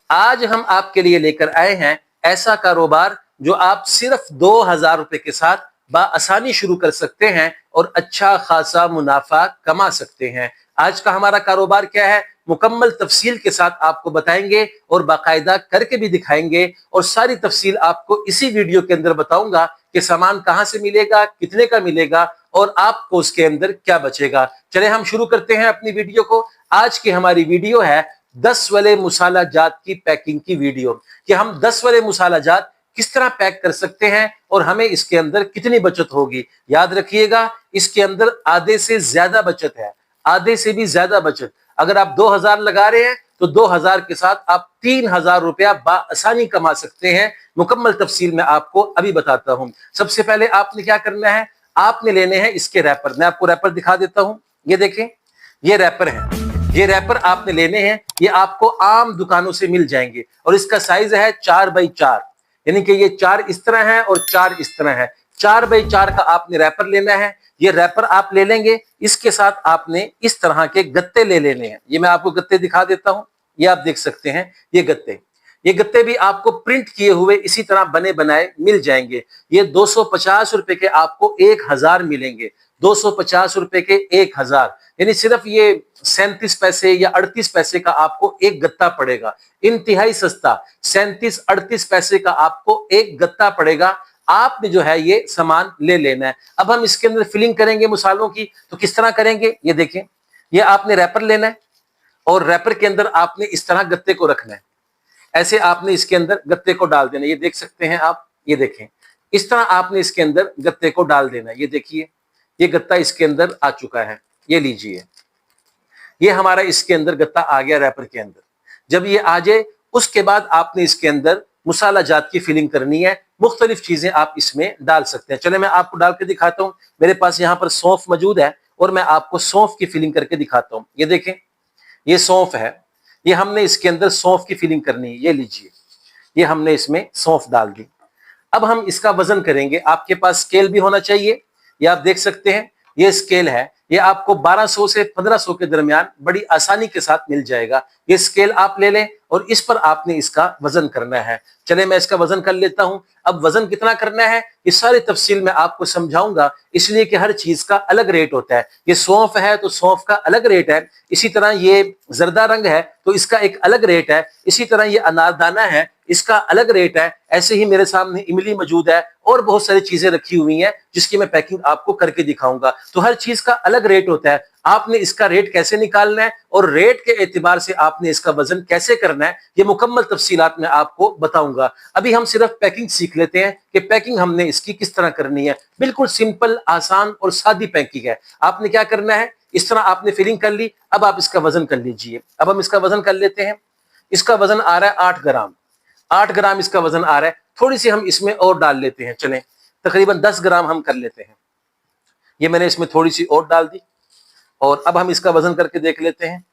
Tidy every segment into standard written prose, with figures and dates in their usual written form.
आज हम आपके लिए लेकर आए हैं ऐसा कारोबार जो आप सिर्फ 2,000 रुपए के साथ बआसानी शुरू कर सकते हैं और अच्छा खासा मुनाफा कमा सकते हैं। आज का हमारा कारोबार क्या है, मुकम्मल तफसील के साथ आपको बताएंगे और बाकायदा करके भी दिखाएंगे, और सारी तफसील आपको इसी वीडियो के अंदर बताऊंगा कि सामान कहां से मिलेगा, कितने का मिलेगा और आपको उसके अंदर क्या बचेगा। चले हम शुरू करते हैं अपनी वीडियो को। आज की हमारी वीडियो है 10 वाले मसाला जात की पैकिंग की वीडियो, कि हम 10 वाले मसाला जात किस तरह पैक कर सकते हैं और हमें इसके अंदर कितनी बचत होगी। याद रखिएगा, इसके अंदर आधे से ज्यादा बचत है, आधे से भी ज्यादा बचत। अगर आप 2,000 लगा रहे हैं तो 2,000 के साथ आप 3,000 रुपया बआसानी कमा सकते हैं। मुकम्मल तफसील में आपको अभी बताता हूं। सबसे पहले आपने क्या करना है, आपने लेने हैं इसके रैपर। मैं आपको रैपर दिखा देता हूं, ये देखें, ये रैपर है। ये रैपर आपने लेने हैं, ये आपको आम दुकानों से मिल जाएंगे और इसका साइज है 4x4, यानी कि ये 4 इस तरह है और 4 इस तरह है। 4x4 का आपने रैपर लेना है। ये रैपर आप ले लेंगे, इसके साथ आपने इस तरह के गत्ते ले लेने हैं। ये मैं आपको गत्ते दिखा देता हूं, ये आप देख सकते हैं, ये गत्ते भी आपको प्रिंट किए हुए इसी तरह बने बनाए मिल जाएंगे। ये 250 रुपए के आपको 1,000 मिलेंगे। 250 रुपए के 1,000, यानी सिर्फ ये 37 पैसे या 38 पैसे का आपको एक गत्ता पड़ेगा। इंतहाई सस्ता, 37-38 पैसे का आपको एक गत्ता पड़ेगा। आपने जो है ये सामान ले लेना है। अब हम इसके अंदर फिलिंग करेंगे मसालों की, तो किस तरह करेंगे ये देखें। ये आपने रैपर लेना है और रैपर के अंदर आपने इस तरह गत्ते को रखना है। ऐसे आपने इसके अंदर गत्ते को डाल देना, ये देख सकते हैं आप, ये देखें, इस तरह आपने इसके अंदर गत्ते को डाल देना है। ये देखिए, ये गत्ता इसके अंदर आ चुका है, ये लीजिए, ये हमारा इसके अंदर गत्ता आ गया रैपर के अंदर। जब ये आ जाए उसके बाद आपने इसके अंदर मसाला जात की फिलिंग करनी है। मुख्तलिफ चीजें आप इसमें डाल सकते हैं। चले मैं आपको डाल के दिखाता हूं। मेरे पास यहाँ पर सौंफ मौजूद है और मैं आपको सौंफ की फिलिंग करके दिखाता हूं। ये देखें, ये सौंफ है, ये हमने इसके अंदर सौंफ की फिलिंग करनी है। ये लीजिए, ये हमने इसमें सौंफ डाल दी। अब हम इसका वजन करेंगे। आपके पास स्केल भी होना चाहिए, ये आप देख सकते हैं, ये स्केल है। ये आपको 1200 से 1500 के दरमियान बड़ी आसानी के साथ मिल जाएगा। ये स्केल आप ले लें और इस पर आपने इसका वजन करना है। चले मैं इसका वजन कर लेता हूं। अब वजन कितना करना है ये सारी तफसील में आपको समझाऊंगा, इसलिए कि हर चीज का अलग रेट होता है। ये सौंफ है तो सौंफ का अलग रेट है, इसी तरह ये जर्दा रंग है तो इसका एक अलग रेट है, इसी तरह ये अनारदाना है, इसका अलग रेट है। ऐसे ही मेरे सामने इमली मौजूद है और बहुत सारी चीजें रखी हुई हैं जिसकी मैं पैकिंग आपको करके दिखाऊंगा। तो हर चीज का अलग रेट होता है। आपने इसका रेट कैसे निकालना है और रेट के एतबार से आपने इसका वजन कैसे करना है, ये मुकम्मल तफसीलात में आपको बताऊंगा। अभी हम सिर्फ पैकिंग सीख लेते हैं कि पैकिंग हमने इसकी किस तरह करनी है। बिल्कुल सिंपल, आसान और सादी पैकिंग है। आपने क्या करना है, इस तरह आपने फिलिंग कर ली। अब आप इसका वजन कर लीजिए। अब हम इसका वजन कर लेते हैं। इसका वजन आ रहा है 8 ग्राम। 8 ग्राम इसका वजन आ रहा है। थोड़ी सी हम इसमें और डाल लेते हैं, चलें तकरीबन 10 ग्राम हम कर लेते हैं। ये मैंने इसमें थोड़ी सी और डाल दी और अब हम इसका वजन करके देख लेते हैं।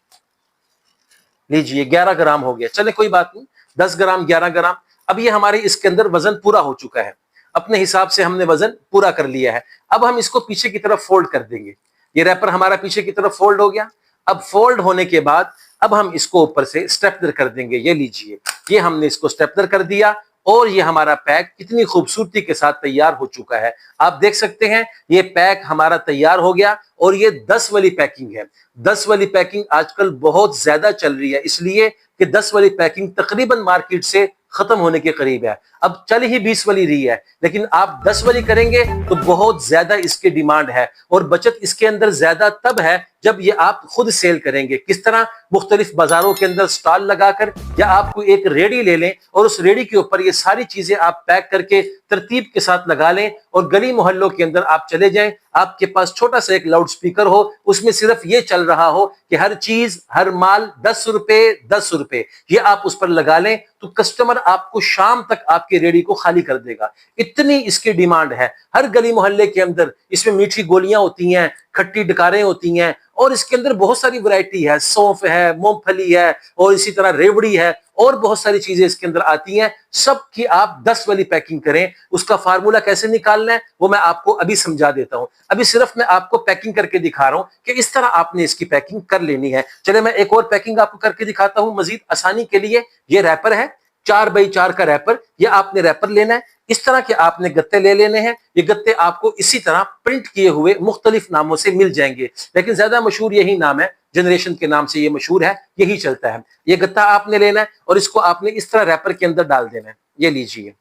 लीजिए 11 ग्राम हो गया। चले कोई बात नहीं, 10 ग्राम 11 ग्राम। अब ये हमारे इसके अंदर वजन पूरा हो चुका है। अपने हिसाब से हमने वजन पूरा कर लिया है। अब हम इसको पीछे की तरफ फोल्ड कर देंगे। ये रैपर हमारा पीछे की तरफ फोल्ड हो गया। अब फोल्ड होने के बाद अब हम इसको ऊपर से स्टेपलर कर देंगे। ये लीजिए, ये हमने इसको स्टेपलर कर दिया और ये हमारा पैक कितनी खूबसूरती के साथ तैयार हो चुका है। आप देख सकते हैं ये पैक हमारा तैयार हो गया और ये 10 वाली पैकिंग है। 10 वाली पैकिंग आजकल बहुत ज्यादा चल रही है, इसलिए कि 10 वाली पैकिंग तकरीबन मार्केट से खत्म होने के करीब है। अब चल ही 20 वाली रही है, लेकिन आप 10 वाली करेंगे तो बहुत ज्यादा इसकी डिमांड है और बचत इसके अंदर ज्यादा तब है जब ये आप खुद सेल करेंगे। किस तरह, मुख्तलिफ बाजारों के अंदर स्टॉल लगाकर, या आपको एक रेडी ले लें और उस रेडी के ऊपर ये सारी चीजें आप पैक करके तरतीब के साथ लगा लें और गली मोहल्लों के अंदर आप चले जाएं। आपके पास छोटा सा एक लाउड स्पीकर हो, उसमें सिर्फ ये चल रहा हो कि हर चीज, हर माल 10 रुपए 10 रुपए, ये आप उस पर लगा लें तो कस्टमर आपको शाम तक आपके रेडी को खाली कर देगा। इतनी इसकी डिमांड है। हर गली मोहल्ले के अंदर इसमें मीठी गोलियां होती हैं, खट्टी डकारें होती हैं और इसके अंदर बहुत सारी वैरायटी है। सौंफ है, मूंगफली है और इसी तरह रेवड़ी है और बहुत सारी चीजें इसके अंदर आती हैं, सब की आप 10 वाली पैकिंग करें। उसका फार्मूला कैसे निकालना है वो मैं आपको अभी समझा देता हूं। अभी सिर्फ मैं आपको पैकिंग करके दिखा रहा हूं कि इस तरह आपने इसकी पैकिंग कर लेनी है। चले मैं एक और पैकिंग आपको करके दिखाता हूं मजीद आसानी के लिए। ये रैपर है, 4x4 का रैपर। ये आपने रैपर लेना है, इस तरह के आपने गत्ते ले लेने हैं। ये गत्ते आपको इसी तरह प्रिंट किए हुए मुख्तलिफ नामों से मिल जाएंगे, लेकिन ज्यादा मशहूर यही नाम है, जनरेशन के नाम से ये मशहूर है, यही चलता है। ये गत्ता आपने लेना है और इसको आपने इस तरह रैपर के अंदर डाल देना है। ये लीजिए,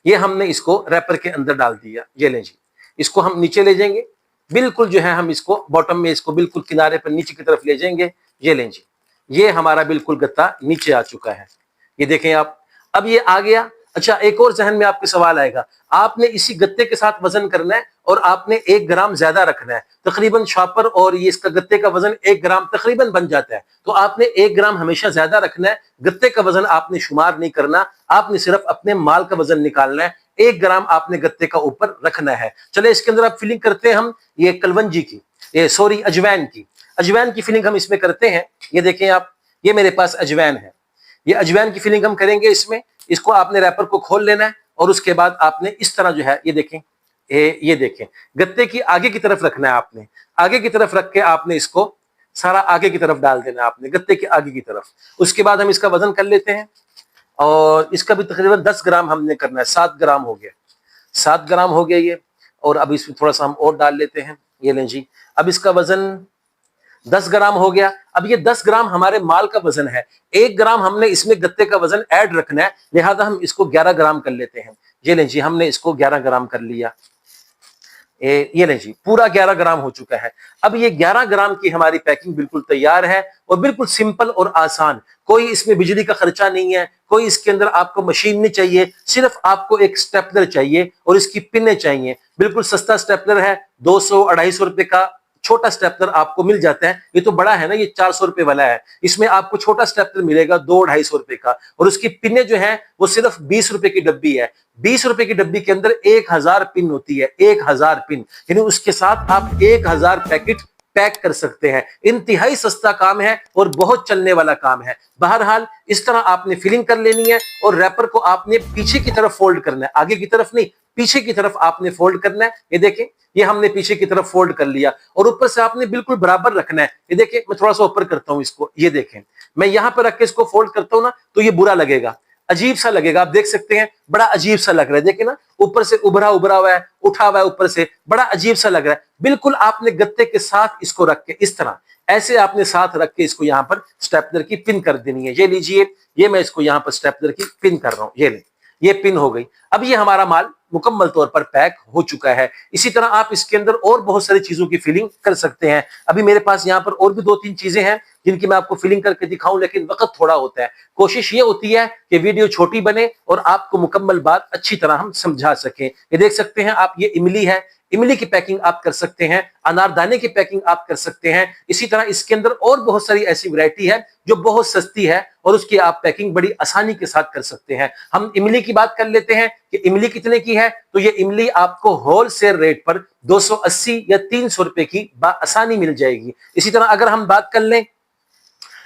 ये हमने इसको रैपर के अंदर डाल दिया। ये लीजिए, इसको हम नीचे ले जाएंगे, बिल्कुल जो है हम इसको बॉटम में, इसको बिल्कुल किनारे पर नीचे की तरफ ले जाएंगे। ये लीजिए, ये हमारा बिल्कुल गत्ता नीचे आ चुका है। ये देखें आप, अब ये आ गया। अच्छा, एक और जहन में आपके सवाल आएगा, आपने इसी गत्ते के साथ वजन करना है और आपने 1 ग्राम ज्यादा रखना है। तकरीबन शॉपर और ये इसका गत्ते का वजन 1 ग्राम तकरीबन बन जाता है, तो आपने 1 ग्राम हमेशा ज्यादा रखना है। गत्ते का वजन आपने शुमार नहीं करना, आपने सिर्फ अपने माल का वजन निकालना है। 1 ग्राम आपने गत्ते का ऊपर रखना है। चले इसके अंदर आप फिलिंग करते हैं हम ये कलवंजी की, ये सॉरी अजवैन की फिलिंग हम इसमें करते हैं। ये देखें आप, ये मेरे पास अजवैन है, ये अजवैन की फिलिंग हम करेंगे इसमें। इसको आपने रैपर को खोल लेना है और उसके बाद आपने इस तरह जो है, ये देखें, ये देखें, गत्ते की आगे की तरफ रखना है। आपने आगे की तरफ रख के आपने इसको सारा आगे की तरफ डाल देना है, आपने गत्ते के आगे की तरफ। उसके बाद हम इसका वजन कर लेते हैं और इसका भी तकरीबन 10 ग्राम हमने करना है। 7 ग्राम हो गया, 7 ग्राम हो गया ये। और अब इसमें थोड़ा सा हम और डाल लेते हैं। ये लें जी, अब इसका वजन 10 ग्राम हो गया। अब ये 10 ग्राम हमारे माल का वजन है, 1 ग्राम हमने इसमें गत्ते का वजन ऐड रखना है, लिहाजा हम इसको 11 ग्राम कर लेते हैं। ये लें जी, हमने इसको 11 ग्राम कर लिया। ये लें जी, पूरा 11 ग्राम हो चुका है। अब ये 11 ग्राम की हमारी पैकिंग बिल्कुल तैयार है और बिल्कुल सिंपल और आसान। कोई इसमें बिजली का खर्चा नहीं है, कोई इसके अंदर आपको मशीन नहीं चाहिए, सिर्फ आपको एक स्टेपलर चाहिए और इसकी पिनें चाहिए। बिल्कुल सस्ता स्टेपलर है, 200-250 रुपए का छोटा स्टेपलर आपको मिल जाता है। ये तो बड़ा है ना, ये 400 रुपए वाला है, इसमें आपको छोटा स्टेपलर मिलेगा 200-250 रुपए का। और उसकी पिने जो है वो सिर्फ 20 रुपए की डब्बी है। 20 रुपए की डब्बी के अंदर 1000 पिन होती है, 1000 पिन, यानी उसके साथ आप 1000 पैकेट पैक कर सकते हैं। इंतहाई सस्ता काम है और बहुत चलने वाला काम है। बहरहाल इस तरह आपने फिलिंग कर लेनी है और रैपर को आपने पीछे की तरफ फोल्ड करना है, आगे की तरफ नहीं, पीछे की तरफ आपने फोल्ड करना है। ये देखें, ये हमने पीछे की तरफ फोल्ड कर लिया और ऊपर से आपने बिल्कुल बराबर रखना है। ये देखें, मैं थोड़ा सा ऊपर करता हूं इसको, ये देखें, मैं यहां पर रख के इसको फोल्ड करता हूं ना, तो ये बुरा लगेगा, अजीब सा लगेगा। आप देख सकते हैं, बड़ा अजीब सा लग रहा है। देखिए ना, ऊपर से उभरा उभरा हुआ है, उठा हुआ है ऊपर से, बड़ा अजीब सा लग रहा है। बिल्कुल आपने गत्ते के साथ इसको रख के इस तरह ऐसे आपने साथ रख के इसको यहां पर स्टेपलर की पिन कर देनी है। ये लीजिए, ये मैं इसको यहां पर स्टेपलर की पिन कर रहा हूं। ये ले, ये पिन हो गई। अब ये हमारा माल मुकम्मल तौर पर पैक हो चुका है। इसी तरह आप इसके अंदर और बहुत सारी चीजों की फिलिंग कर सकते हैं। अभी मेरे पास यहाँ पर और भी 2-3 चीजें हैं जिनकी मैं आपको फिलिंग करके दिखाऊं, लेकिन वक्त थोड़ा होता है। कोशिश ये होती है कि वीडियो छोटी बने और आपको मुकम्मल बात अच्छी तरह हम समझा सकें। ये देख सकते हैं आप, ये इमली है, इमली की पैकिंग आप कर सकते हैं, अनारदाने की पैकिंग आप कर सकते हैं। इसी तरह इसके अंदर और बहुत सारी ऐसी वैरायटी है जो बहुत सस्ती है और उसकी आप पैकिंग बड़ी आसानी के साथ कर सकते हैं। हम इमली की बात कर लेते हैं कि इमली कितने की है। तो ये इमली आपको होलसेल रेट पर 280 या 300 रुपए की आसानी मिल जाएगी। इसी तरह अगर हम बात कर लें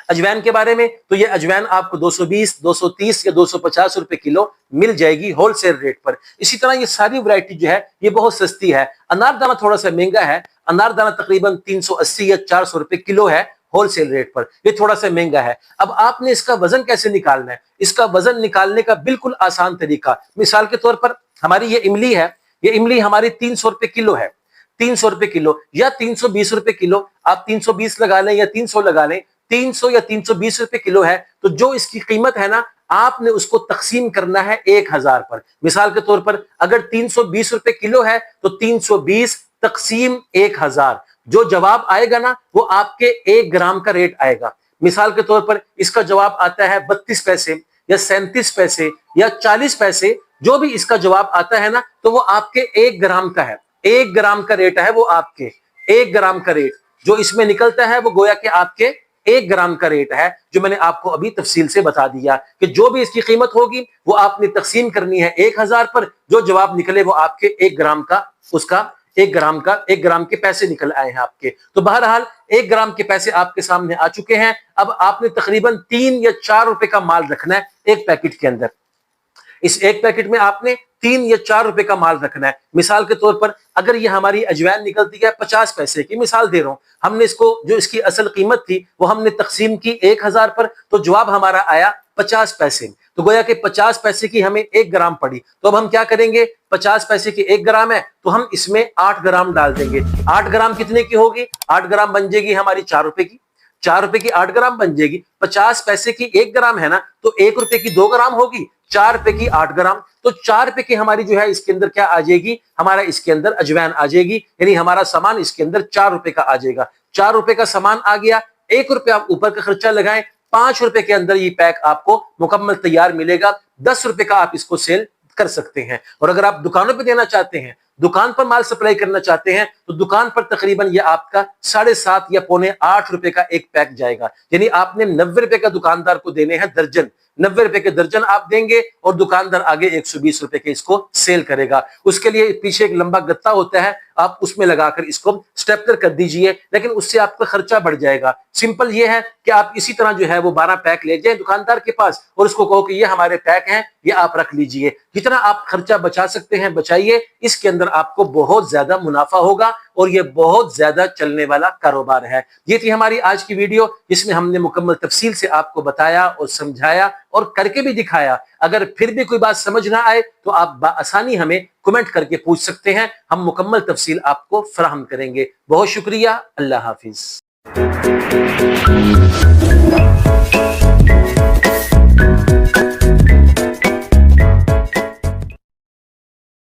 अजवैन के बारे में, तो ये अजवैन आपको 220, 230 या 250 रुपए किलो मिल जाएगी होलसेल रेट पर। इसी तरह ये सारी वैरायटी जो है ये बहुत सस्ती है। अनारदाना थोड़ा सा महंगा है, अनारदाना तकरीबन 380 या 400 रुपए किलो है होलसेल रेट पर, ये थोड़ा सा महंगा है। अब आपने इसका वजन कैसे निकालना है? इसका वजन निकालने का बिल्कुल आसान तरीका, मिसाल के तौर पर हमारी ये इमली है, ये इमली हमारी 300 रुपए किलो है, 300 रुपए किलो या 320 रुपए किलो, आप 320 लगा लें या 300 लगा लें, 300 या 320 रुपए किलो है। तो जो इसकी कीमत है ना, आपने उसको तकसीम करना है 1000 पर। मिसाल के तौर पर अगर 320 रुपए किलो है तो 320 तकसीम 1000, जो जवाब आएगा ना वो आपके 1 ग्राम का रेट आएगा। मिसाल के तौर पर इसका जवाब आता है 32 पैसे या 37 पैसे या 40 पैसे, जो भी इसका जवाब आता है ना, तो वो आपके 1 ग्राम का है, 1 ग्राम का रेट है वो आपके 1 ग्राम का रेट जो इसमें निकलता है वो गोया कि आपके 1 ग्राम का रेट है, जो मैंने आपको अभी तफसील से बता दिया कि जो भी इसकी कीमत होगी वो आपने तकसीम करनी है 1000 पर, जो जवाब निकले वो आपके 1 ग्राम का उसका 1 ग्राम के पैसे निकल आए हैं आपके। तो बहरहाल 1 ग्राम के पैसे आपके सामने आ चुके हैं। अब आपने तकरीबन 3 या 4 रुपए का माल रखना है एक पैकेट के अंदर। इस एक पैकेट में आपने 3 या 4 रुपए का माल रखना है। मिसाल के तौर पर अगर ये हमारी अजवाइन निकलती है 50 पैसे की, मिसाल दे रहा हूं, हमने इसको जो इसकी असल कीमत थी वो हमने तकसीम की 1000 पर, तो जवाब हमारा आया 50 पैसे। तो गोया कि 50 पैसे की हमें 1 ग्राम पड़ी। तो अब हम क्या करेंगे, 50 पैसे की 1 ग्राम है तो हम इसमें 8 ग्राम डाल देंगे। 8 ग्राम कितने की होगी, 8 ग्राम बन जाएगी हमारी 4 रुपए की। 4 रुपए की 8 ग्राम बन जाएगी। 50 पैसे की 1 ग्राम है ना, तो 1 रुपए की 2 ग्राम होगी, 4 रुपए की 8 ग्राम। तो 4 रुपए की हमारी जो है इसके अंदर क्या आ जाएगी, हमारा इसके अंदर अजवाइन आ जाएगी, यानी हमारा सामान इसके अंदर 4 रुपए का आ जाएगा। 4 रुपए का सामान आ गया, 1 रुपए आप ऊपर का खर्चा लगाएं, 5 रुपए के अंदर ये पैक आपको मुकम्मल तैयार मिलेगा। 10 रुपए का आप इसको सेल कर सकते हैं। और अगर आप दुकानों पे देना चाहते हैं, दुकान पर माल सप्लाई करना चाहते हैं, तो दुकान पर तकरीबन ये आपका 7.5 या पौने 8 रुपए का एक पैक जाएगा। यानी आपने 90 रुपए का दुकानदार को देने हैं दर्जन, 90 रुपए के दर्जन आप देंगे और दुकानदार आगे 120 रुपए के इसको सेल करेगा। उसके लिए पीछे एक लंबा गत्ता होता है, आप उसमें लगाकर इसको स्टेपलर कर दीजिए, लेकिन उससे आपका खर्चा बढ़ जाएगा। सिंपल ये है कि आप इसी तरह जो है वो 12 पैक ले जाएं दुकानदार के पास और उसको कहो कि ये हमारे पैक हैं, ये आप रख लीजिए। जितना आप खर्चा बचा सकते हैं बचाइए, इसके अंदर आपको बहुत ज्यादा मुनाफा होगा और ये बहुत ज्यादा चलने वाला कारोबार है। ये थी हमारी आज की वीडियो, जिसमें हमने मुकम्मल तफसील से आपको बताया और समझाया और करके भी दिखाया। अगर फिर भी कोई बात समझ ना आए तो आप आसानी हमें कमेंट करके पूछ सकते हैं, हम मुकम्मल तफसील आपको फराहम करेंगे। बहुत शुक्रिया, अल्लाह हाफिज।